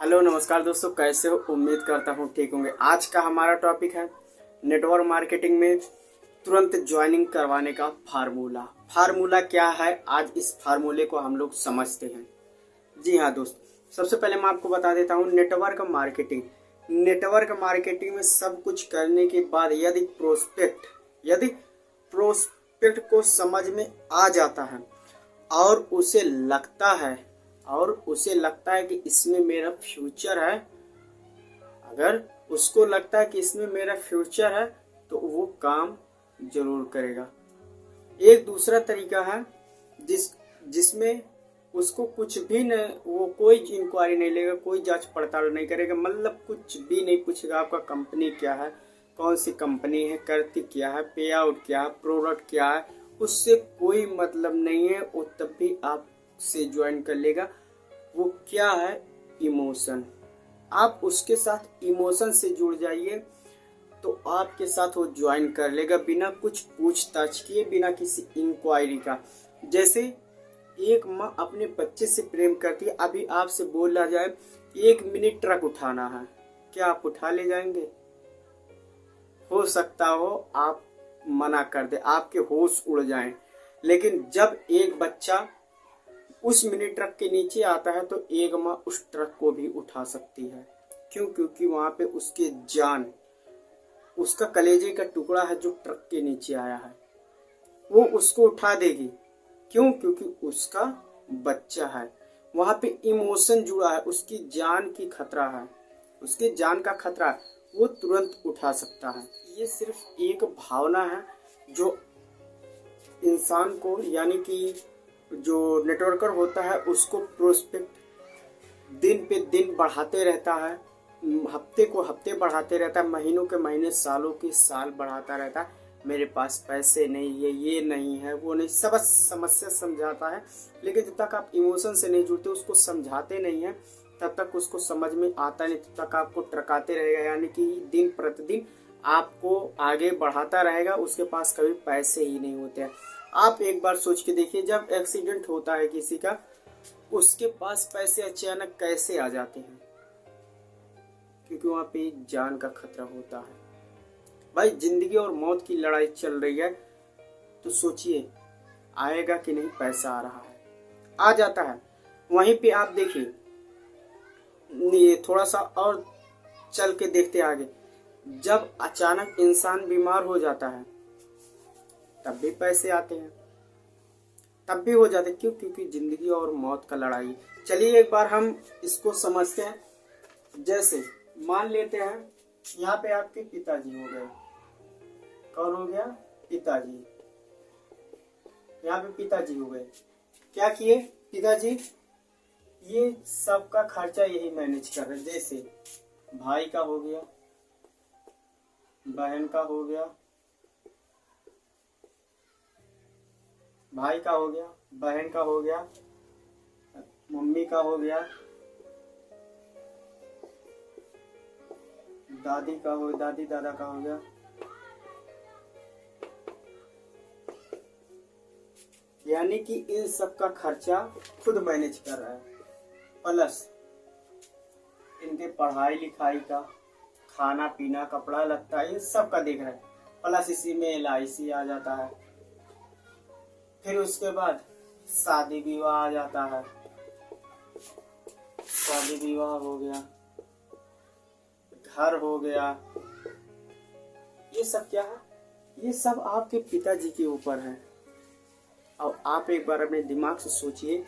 Hello नमस्कार दोस्तों, कैसे हो? उम्मीद करता हूँ ठीक होंगे। आज का हमारा टॉपिक है नेटवर्क मार्केटिंग में तुरंत ज्वाइनिंग करवाने का फार्मूला। फार्मूला क्या है, आज इस फार्मूले को हम लोग समझते हैं। जी हाँ दोस्त, सबसे पहले मैं आपको बता देता हूँ नेटवर्क मार्केटिंग। नेटवर्क मार्केटिंग में सब कुछ करने के बाद यदि प्रोस्पेक्ट को समझ में आ जाता है और उसे लगता है कि इसमें मेरा फ्यूचर है, अगर उसको लगता है कि इसमें मेरा फ्यूचर है तो वो काम जरूर करेगा। एक दूसरा तरीका है जिसमें उसको कुछ भी न, वो कोई इंक्वायरी नहीं लेगा, कोई जांच पड़ताल नहीं करेगा, मतलब कुछ भी नहीं पूछेगा आपका कंपनी क्या है, कौन सी कंपनी है, करती क्या है, पे आउट क्या है, प्रोडक्ट क्या है, उससे कोई मतलब नहीं है। वो तब भी आपसे ज्वाइन कर लेगा। वो क्या है? इमोशन। आप उसके साथ इमोशन से जुड़ जाइए तो आपके साथ वो ज्वाइन कर लेगा बिना कुछ पूछताछ किए, बिना किसी इंक्वायरी का। जैसे एक माँ अपने बच्चे से प्रेम करती है, अभी आपसे बोला जाए 1 मिनट ट्रक उठाना है, क्या आप उठा ले जाएंगे? हो सकता हो आप मना कर दे, आपके होश उड़ जाएं। लेकिन जब एक बच्चा उस मिनी ट्रक के नीचे आता है तो एक माँ उस ट्रक को भी उठा सकती है। क्यों? क्योंकि वहां पे उसके जान, उसका कलेजे का टुकड़ा है जो ट्रक के नीचे आया है, वो उसको उठा देगी। क्यों? क्योंकि उसका बच्चा है। वहां पे इमोशन जुड़ा है, उसकी जान की खतरा है, उसकी जान का खतरा है, वो तुरंत उठा सकता है। ये सिर्फ एक भावना है जो इंसान को, यानी कि जो नेटवर्कर होता है, उसको प्रोस्पेक्ट दिन पे दिन बढ़ाते रहता है, हफ्ते को हफ्ते बढ़ाते रहता है, महीनों के महीने, सालों के साल बढ़ाता रहता है। मेरे पास पैसे नहीं है, ये नहीं है, वो नहीं, सब समस्या समझाता है। लेकिन जब तक आप इमोशन से नहीं जुड़ते, उसको समझाते नहीं है, तब तक उसको समझ में आता नहीं, तब तक आपको ट्रकाते रहेगा, यानी कि दिन प्रतिदिन आपको आगे बढ़ाता रहेगा। उसके पास कभी पैसे ही नहीं होते हैं। आप एक बार सोच के देखिए, जब एक्सीडेंट होता है किसी का, उसके पास पैसे अचानक कैसे आ जाते हैं? क्योंकि वहां पे जान का खतरा होता है। भाई, जिंदगी और मौत की लड़ाई चल रही है, तो सोचिए आएगा कि नहीं? पैसा आ रहा है, आ जाता है। वहीं पे आप देखिए, ये थोड़ा सा और चल के देखते आगे, जब अचानक इंसान बीमार हो जाता है तब भी पैसे आते हैं, तब भी हो जाते। क्यों? क्योंकि जिंदगी और मौत का लड़ाई। चलिए एक बार हम इसको समझते हैं। जैसे मान लेते हैं यहाँ पे आपके पिताजी हो गए। कौन हो गया? पिताजी। यहाँ पे पिताजी हो गए। क्या किए पिताजी? ये सबका खर्चा यही मैनेज कर रहे। जैसे भाई का हो गया, बहन का हो गया, भाई का हो गया, बहन का हो गया, मम्मी का हो गया, दादी का हो, दादी दादा का हो गया। यानी कि इन सब का खर्चा खुद मैनेज कर रहा है, प्लस इनके पढ़ाई लिखाई का, खाना पीना, कपड़ा लत्ता, इन सब का देख रहा है। प्लस इसी में LIC आ जाता है। फिर उसके बाद शादी विवाह आ जाता है। शादी विवाह हो गया, घर हो गया। ये सब क्या है? ये सब आपके पिताजी के ऊपर है। और आप एक बार अपने दिमाग से सोचिए,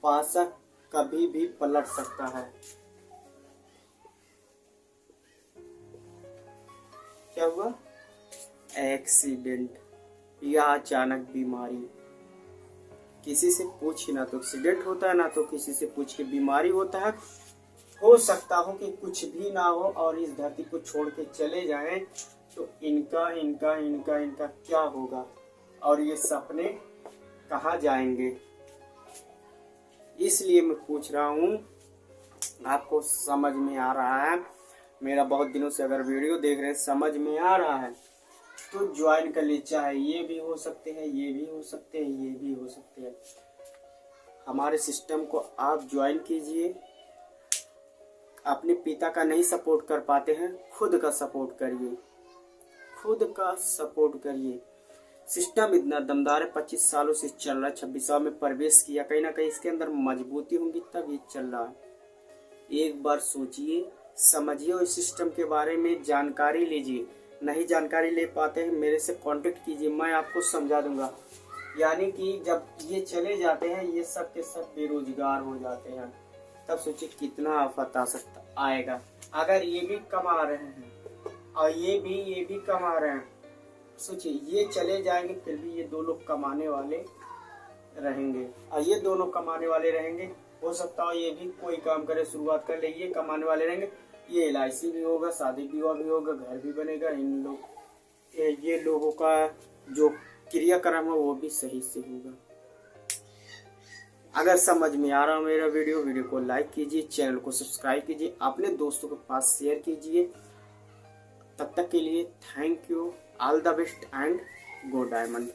पासा कभी भी पलट सकता है। क्या हुआ? एक्सीडेंट या अचानक बीमारी। किसी से पूछ ही ना तो एक्सीडेंट होता है, ना तो किसी से पूछ के बीमारी होता है। हो सकता हो कि कुछ भी ना हो और इस धरती को छोड़ के चले जाएं, तो इनका इनका इनका इनका क्या होगा? और ये सपने कहाँ जाएंगे? इसलिए मैं पूछ रहा हूँ, आपको समझ में आ रहा है? मेरा बहुत दिनों से अगर वीडियो देख रहे हैं, समझ में आ रहा है तो ज्वाइन कर लीजिए। चाहे ये भी हो सकते हैं, ये भी हो सकते हैं, ये भी हो सकते हैं। हमारे सिस्टम को आप ज्वाइन कीजिए अपने पिता का नहीं सपोर्ट कर पाते हैं, खुद का सपोर्ट करिए, खुद का सपोर्ट करिए। सिस्टम इतना दमदार है, 25 सालों से चल रहा है, 26वां में प्रवेश किया, कहीं ना कहीं इसके अंदर मजबूती होगी तब ये चल रहा है। एक बार सोचिए, समझिए और सिस्टम के बारे में जानकारी लीजिए। नहीं जानकारी ले पाते हैं, मेरे से कांटेक्ट कीजिए, मैं आपको समझा दूंगा। यानी कि जब ये चले जाते हैं, ये सब के सब बेरोजगार हो जाते हैं, तब सोचिए कितना आफत आ सकता आएगा। अगर ये भी कमा रहे हैं और ये भी कमा रहे हैं, सोचिए ये चले जाएंगे फिर भी ये दो लोग कमाने वाले रहेंगे, और ये दोनों कमाने वाले रहेंगे। हो सकता है ये भी कोई काम करे, शुरुआत कर ले, ये कमाने वाले रहेंगे, ये LIC भी होगा, शादी विवाह भी होगा, घर भी बनेगा, इन लोग ये लोगों का जो क्रियाक्रम है वो भी सही से होगा। अगर समझ में आ रहा मेरा वीडियो को लाइक कीजिए, चैनल को सब्सक्राइब कीजिए, अपने दोस्तों के पास शेयर कीजिए। तब तक के लिए thank you, all the best and go diamond.